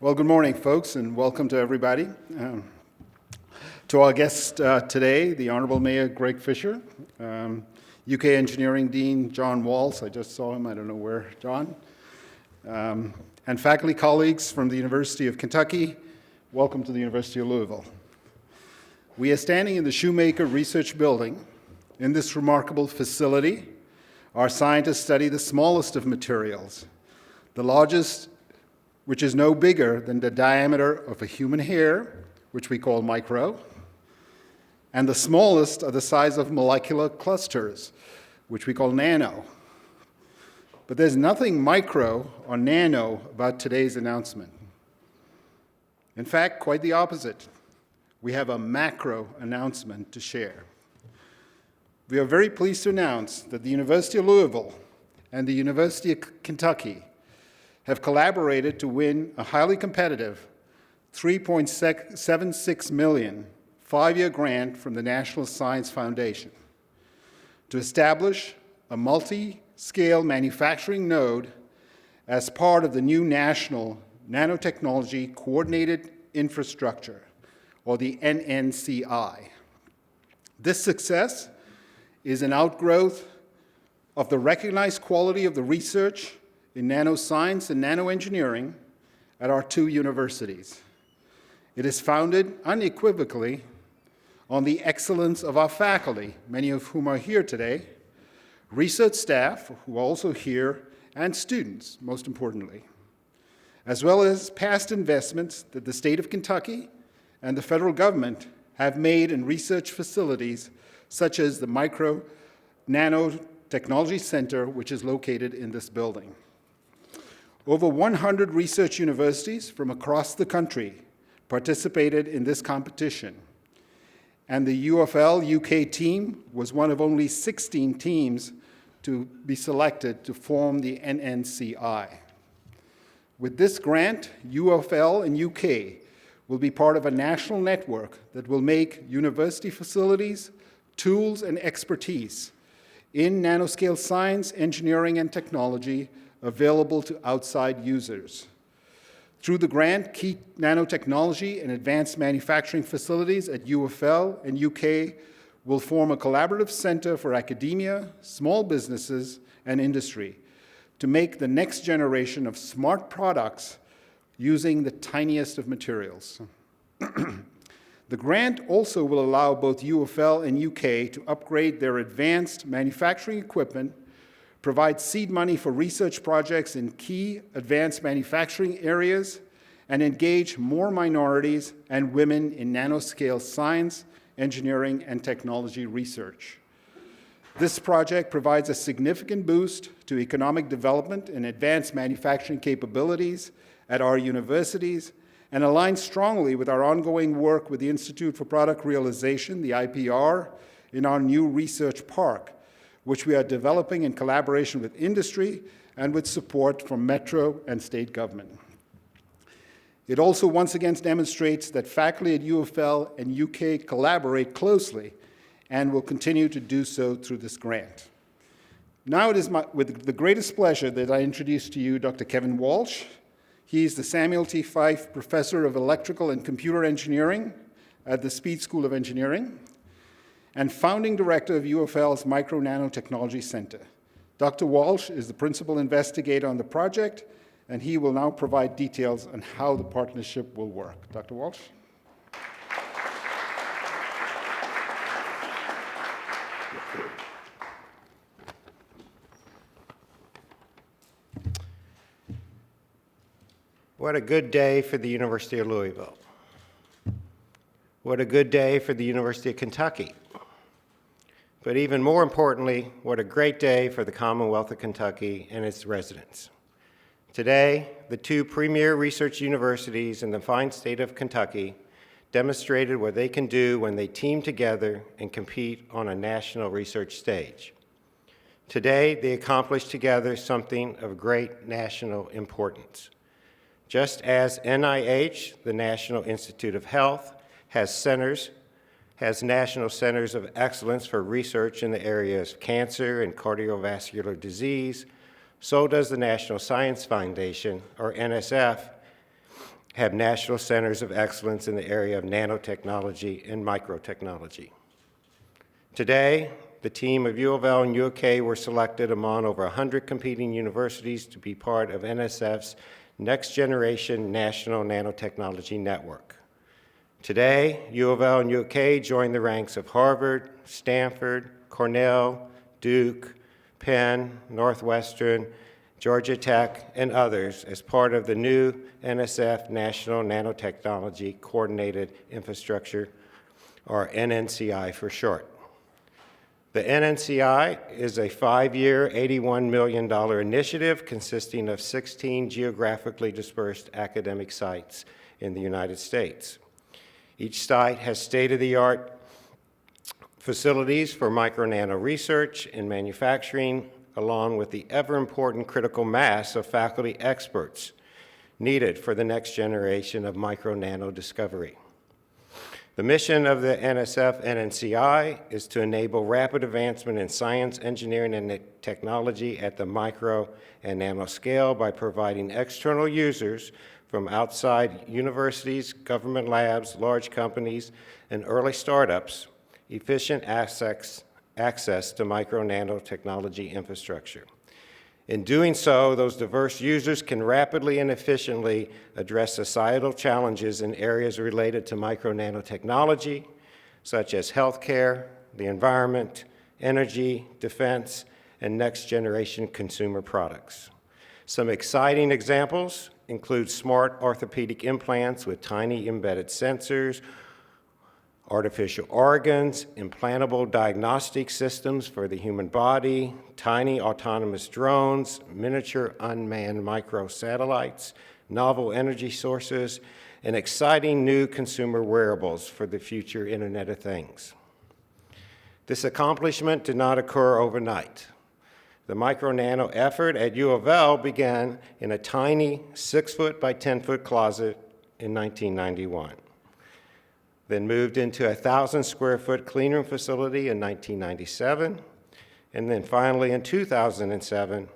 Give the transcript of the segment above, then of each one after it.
Well, good morning, folks, and welcome to everybody. To our guest today, the Honorable Mayor Greg Fisher, UK Engineering Dean John Walsh, I just saw him, I don't know where, John, and faculty colleagues from the University of Kentucky, welcome to the University of Louisville. We are standing in the Shoemaker Research Building. In this remarkable facility, our scientists study the smallest of materials, the largest, which is no bigger than the diameter of a human hair, which we call micro, and the smallest are the size of molecular clusters, which we call nano. But there's nothing micro or nano about today's announcement. In fact, quite the opposite. We have a macro announcement to share. We are very pleased to announce that the University of Louisville and the University of Kentucky have collaborated to win a highly competitive $3.76 million five-year grant from the National Science Foundation to establish a multi-scale manufacturing node as part of the new National Nanotechnology Coordinated Infrastructure, or the NNCI. This success is an outgrowth of the recognized quality of the research in nanoscience and nanoengineering at our two universities. It is founded unequivocally on the excellence of our faculty, many of whom are here today, research staff, who are also here, and students, most importantly, as well as past investments that the state of Kentucky and the federal government have made in research facilities such as the Micro Nanotechnology Center, which is located in this building. Over 100 research universities from across the country participated in this competition, and the UofL UK team was one of only 16 teams to be selected to form the NNCI. With this grant, UofL and UK will be part of a national network that will make university facilities, tools, and expertise in nanoscale science, engineering, and technology available to outside users. Through the grant, key nanotechnology and advanced manufacturing facilities at UofL and UK will form a collaborative center for academia, small businesses, and industry to make the next generation of smart products using the tiniest of materials. The grant also will allow both UofL and UK to upgrade their advanced manufacturing equipment, provide seed money for research projects in key advanced manufacturing areas, and engage more minorities and women in nanoscale science, engineering, and technology research. This project provides a significant boost to economic development and advanced manufacturing capabilities at our universities and aligns strongly with our ongoing work with the Institute for Product Realization, the IPR, in our new research park, which we are developing in collaboration with industry and with support from Metro and state government. It also once again demonstrates that faculty at UofL and UK collaborate closely and will continue to do so through this grant. Now it is with the greatest pleasure that I introduce to you Dr. Kevin Walsh. He's the Samuel T. Fife Professor of Electrical and Computer Engineering at the Speed School of Engineering and founding director of UofL's Micro Nanotechnology Center. Dr. Walsh is the principal investigator on the project, and he will now provide details on how the partnership will work. Dr. Walsh? What a good day for the University of Louisville. What a good day for the University of Kentucky. But even more importantly, what a great day for the Commonwealth of Kentucky and its residents. Today, the two premier research universities in the fine state of Kentucky demonstrated what they can do when they team together and compete on a national research stage. Today, they accomplished together something of great national importance. Just as NIH, the National Institute of Health, has national centers of excellence for research in the areas of cancer and cardiovascular disease, so does the National Science Foundation, or NSF, have national centers of excellence in the area of nanotechnology and microtechnology. Today, the team of UofL and UK were selected among over 100 competing universities to be part of NSF's Next Generation National Nanotechnology Network. Today, UofL and UK join the ranks of Harvard, Stanford, Cornell, Duke, Penn, Northwestern, Georgia Tech, and others as part of the new NSF National Nanotechnology Coordinated Infrastructure, or NNCI for short. The NNCI is a 5-year, $81 million initiative consisting of 16 geographically dispersed academic sites in the United States. Each site has state-of-the-art facilities for micro-nano research and manufacturing, along with the ever-important critical mass of faculty experts needed for the next generation of micro-nano discovery. The mission of the NSF NNCI is to enable rapid advancement in science, engineering, and technology at the micro and nanoscale by providing external users from outside universities, government labs, large companies, and early startups efficient access to micro nanotechnology infrastructure. In doing so, those diverse users can rapidly and efficiently address societal challenges in areas related to micro nanotechnology, such as healthcare, the environment, energy, defense, and next-generation consumer products. Some exciting examples include smart orthopedic implants with tiny embedded sensors, artificial organs, implantable diagnostic systems for the human body, tiny autonomous drones, miniature unmanned microsatellites, novel energy sources, and exciting new consumer wearables for the future Internet of Things. This accomplishment did not occur overnight. The micro-nano effort at UofL began in a tiny 6-foot by 10-foot closet in 1991. Then moved into a 1,000-square-foot cleanroom facility in 1997, and then finally in 2007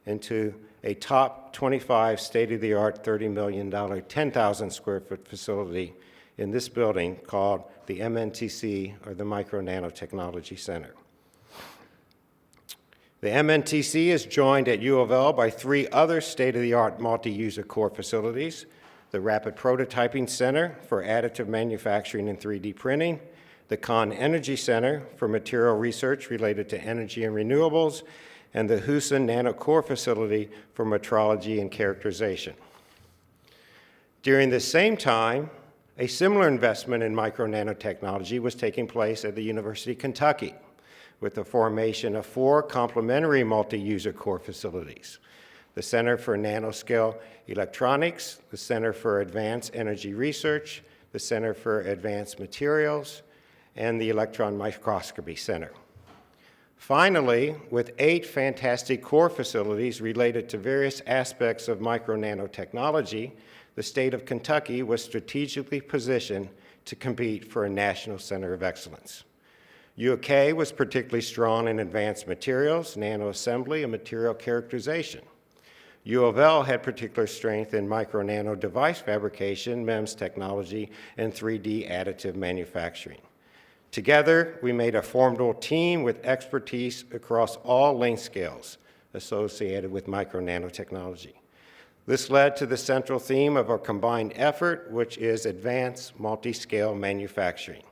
into a top 25 state-of-the-art $30 million 10,000-square-foot facility in this building called the MNTC, or the Micro Nanotechnology Center. The MNTC is joined at UofL by 3 other state-of-the-art multi-user core facilities: the Rapid Prototyping Center for Additive Manufacturing and 3D Printing, the Kahn Energy Center for Material Research related to energy and renewables, and the Hooson Nanocore Facility for Metrology and Characterization. During this same time, a similar investment in micro nanotechnology was taking place at the University of Kentucky, with the formation of 4 complementary multi-user core facilities: the Center for Nanoscale Electronics, the Center for Advanced Energy Research, the Center for Advanced Materials, and the Electron Microscopy Center. Finally, with 8 fantastic core facilities related to various aspects of micro nanotechnology, the state of Kentucky was strategically positioned to compete for a national center of excellence. UK was particularly strong in advanced materials, nanoassembly, and material characterization. UofL had particular strength in micro-nano device fabrication, MEMS technology, and 3D additive manufacturing. Together, we made a formidable team with expertise across all length scales associated with micro-nanotechnology. This led to the central theme of our combined effort, which is advanced multi-scale manufacturing,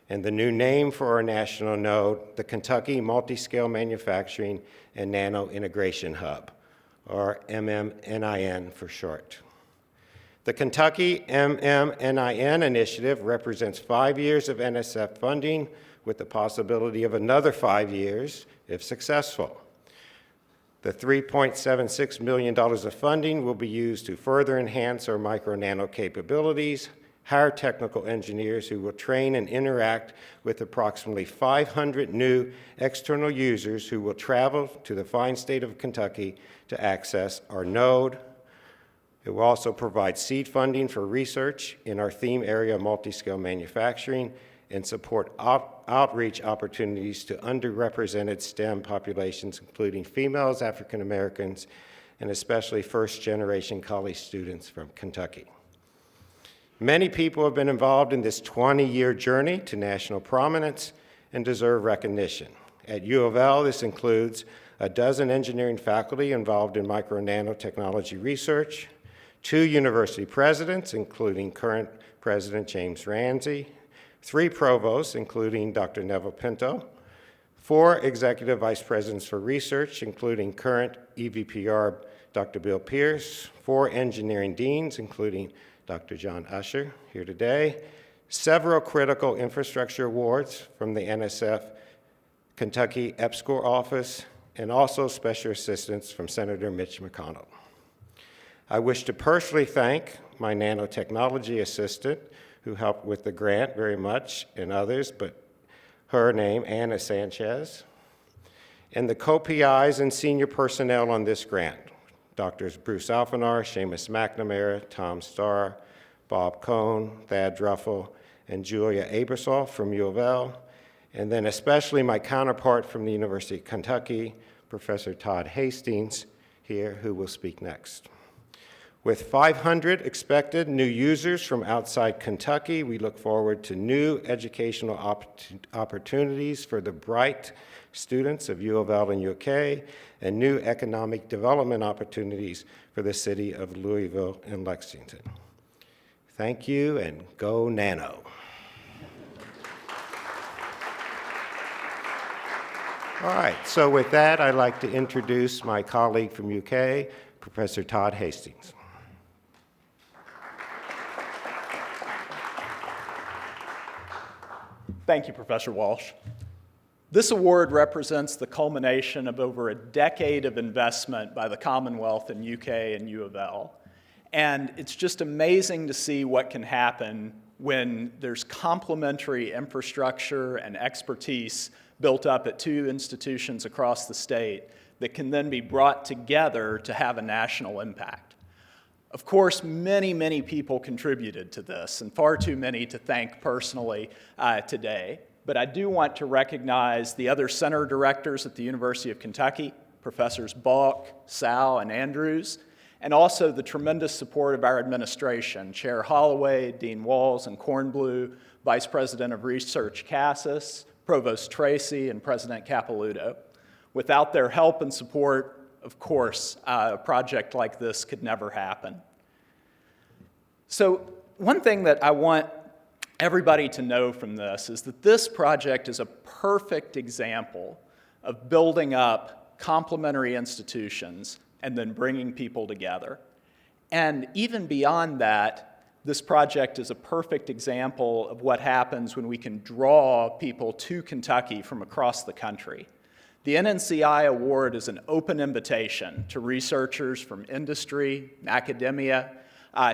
and the new name for our national node, the Kentucky Multi-Scale Manufacturing and Nano Integration Hub, or MMNIN for short. The Kentucky MMNIN initiative represents 5 years of NSF funding with the possibility of another 5 years if successful. The $3.76 million of funding will be used to further enhance our micro-nano capabilities, hire technical engineers who will train and interact with approximately 500 new external users who will travel to the fine state of Kentucky to access our node. It will also provide seed funding for research in our theme area of multi-scale manufacturing and support outreach opportunities to underrepresented STEM populations, including females, African Americans, and especially first-generation college students from Kentucky. Many people have been involved in this 20-year journey to national prominence and deserve recognition. At U of L, this includes a dozen engineering faculty involved in micro and nanotechnology research, 2 university presidents, including current President James Ramsey, 3 provosts, including Dr. Neville Pinto, 4 executive vice presidents for research, including current EVPR Dr. Bill Pierce, 4 engineering deans, including Dr. John Usher, here today, several critical infrastructure awards from the NSF Kentucky EPSCoR office, and also special assistance from Senator Mitch McConnell. I wish to personally thank my nanotechnology assistant, who helped with the grant very much, and others, but her name, Anna Sanchez, and the co-PIs and senior personnel on this grant, Drs. Bruce Alphanar, Seamus McNamara, Tom Starr, Bob Cohn, Thad Druffel, and Julia Abersoff from U of L, and then especially my counterpart from the University of Kentucky, Professor Todd Hastings, here, who will speak next. With 500 expected new users from outside Kentucky, we look forward to new educational opportunities for the bright students of U of L and UK, and new economic development opportunities for the city of Louisville and Lexington. Thank you, and go Nano. All right, so with that, I'd like to introduce my colleague from UK, Professor Todd Hastings. Thank you, Professor Walsh. This award represents the culmination of over a decade of investment by the Commonwealth in UK and U of L. And it's just amazing to see what can happen when there's complementary infrastructure and expertise built up at 2 institutions across the state that can then be brought together to have a national impact. Of course, many, many people contributed to this, and far too many to thank personally today. But I do want to recognize the other center directors at the University of Kentucky, Professors Balk, Sal, and Andrews, and also the tremendous support of our administration, Chair Holloway, Dean Walls, and Kornblue, Vice President of Research Cassis, Provost Tracy, and President Capilouto. Without their help and support, of course, a project like this could never happen. So one thing that I want everybody to know from this is that this project is a perfect example of building up complementary institutions and then bringing people together. And even beyond that, this project is a perfect example of what happens when we can draw people to Kentucky from across the country. The NNCI Award is an open invitation to researchers from industry, academia,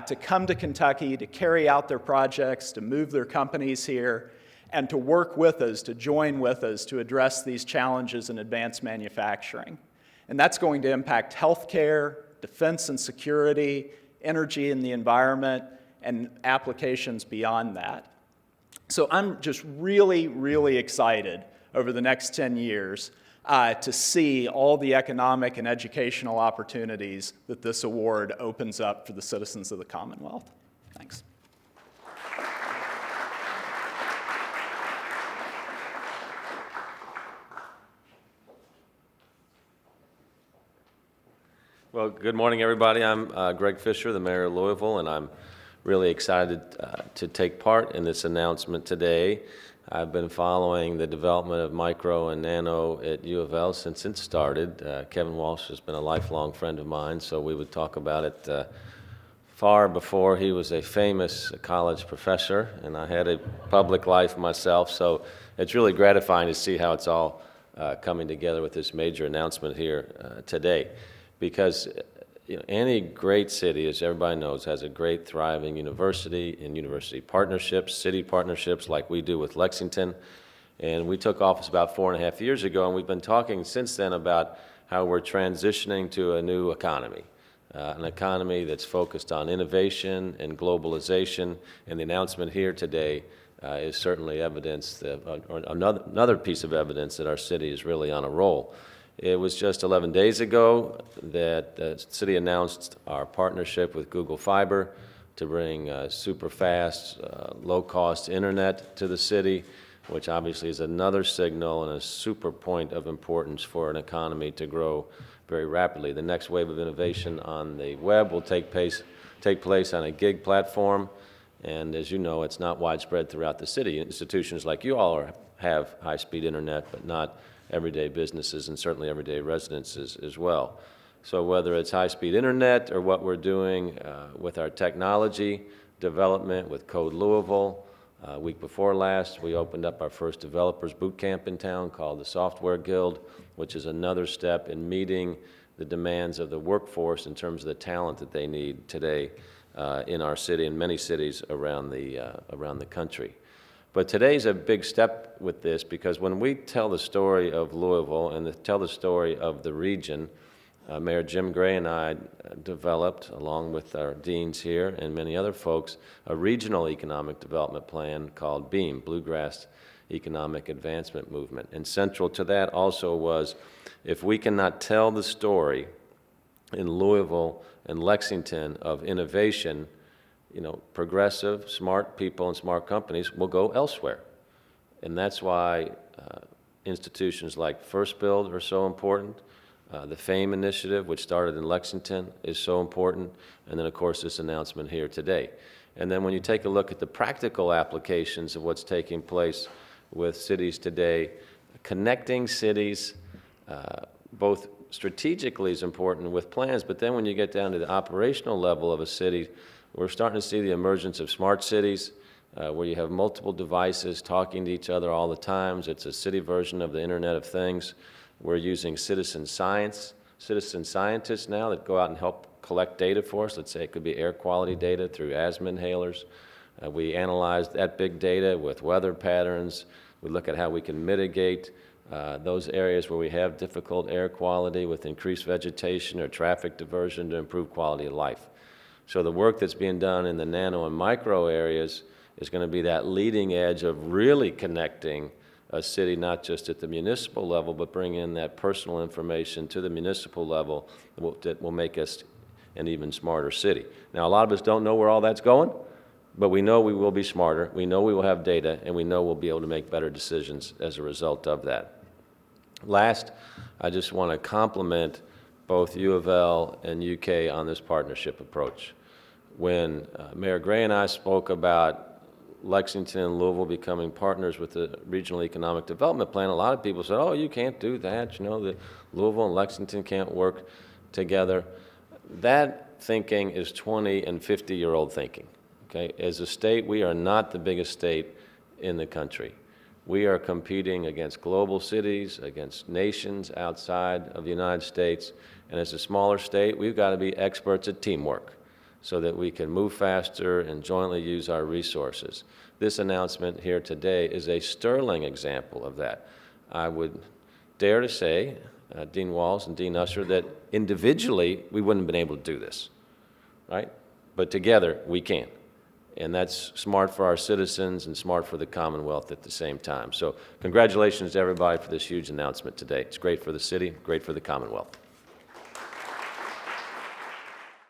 to come to Kentucky, to carry out their projects, to move their companies here, and to work with us, to join with us to address these challenges in advanced manufacturing. And that's going to impact healthcare, defense and security, energy and the environment, and applications beyond that. So I'm just really, really excited over the next 10 years to see all the economic and educational opportunities that this award opens up for the citizens of the Commonwealth. Thanks. Well, good morning, everybody. I'm Greg Fisher, the mayor of Louisville, and I'm really excited to take part in this announcement today. I've been following the development of micro and nano at U of L since it started. Kevin Walsh has been a lifelong friend of mine, so we would talk about it far before he was a famous college professor, and I had a public life myself, so it's really gratifying to see how it's all coming together with this major announcement here today. Because any great city, as everybody knows, has a great thriving university and university partnerships, city partnerships like we do with Lexington. And we took office about 4.5 years ago, and we've been talking since then about how we're transitioning to a new economy, an economy that's focused on innovation and globalization. And the announcement here today is certainly evidence, or another piece of evidence that our city is really on a roll. It was just 11 days ago that the city announced our partnership with Google Fiber to bring super fast, low-cost internet to the city, which obviously is another signal and a super point of importance for an economy to grow very rapidly. The next wave of innovation on the web will take place on a gig platform, and as you know, it's not widespread throughout the city. Institutions like you all have high-speed internet, but not everyday businesses and certainly everyday residences as well. So whether it's high-speed internet or what we're doing with our technology development with Code Louisville, week before last, we opened up our first developers boot camp in town called the Software Guild, which is another step in meeting the demands of the workforce in terms of the talent that they need today in our city and many cities around the country. But today's a big step with this because when we tell the story of Louisville and tell the story of the region, Mayor Jim Gray and I developed, along with our deans here and many other folks, a regional economic development plan called BEAM, Bluegrass Economic Advancement Movement. And central to that also was, if we cannot tell the story in Louisville and Lexington of innovation, you know, progressive, smart people and smart companies will go elsewhere. And that's why institutions like First Build are so important. The FAME initiative, which started in Lexington, is so important. And then, of course, this announcement here today. And then when you take a look at the practical applications of what's taking place with cities today, connecting cities, both strategically is important with plans, but then when you get down to the operational level of a city, we're starting to see the emergence of smart cities, where you have multiple devices talking to each other all the time. It's a city version of the Internet of Things. We're using citizen scientists now that go out and help collect data for us. Let's say it could be air quality data through asthma inhalers. We analyze that big data with weather patterns. We look at how we can mitigate those areas where we have difficult air quality with increased vegetation or traffic diversion to improve quality of life. So the work that's being done in the nano and micro areas is going to be that leading edge of really connecting a city, not just at the municipal level, but bring in that personal information to the municipal level that will make us an even smarter city. Now, a lot of us don't know where all that's going, but we know we will be smarter, we know we will have data, and we know we'll be able to make better decisions as a result of that. Last, I just want to compliment both UofL and UK on this partnership approach. When Mayor Gray and I spoke about Lexington and Louisville becoming partners with the Regional Economic Development Plan, a lot of people said, oh, you can't do that. You know, the Louisville and Lexington can't work together. That thinking is 20 and 50-year-old thinking. Okay? As a state, we are not the biggest state in the country. We are competing against global cities, against nations outside of the United States. And as a smaller state, we've got to be experts at teamwork, so that we can move faster and jointly use our resources. This announcement here today is a sterling example of that. I would dare to say, Dean Walls and Dean Usher, that individually we wouldn't have been able to do this, right? But together we can. And that's smart for our citizens and smart for the Commonwealth at the same time. So congratulations to everybody for this huge announcement today. It's great for the city, great for the Commonwealth.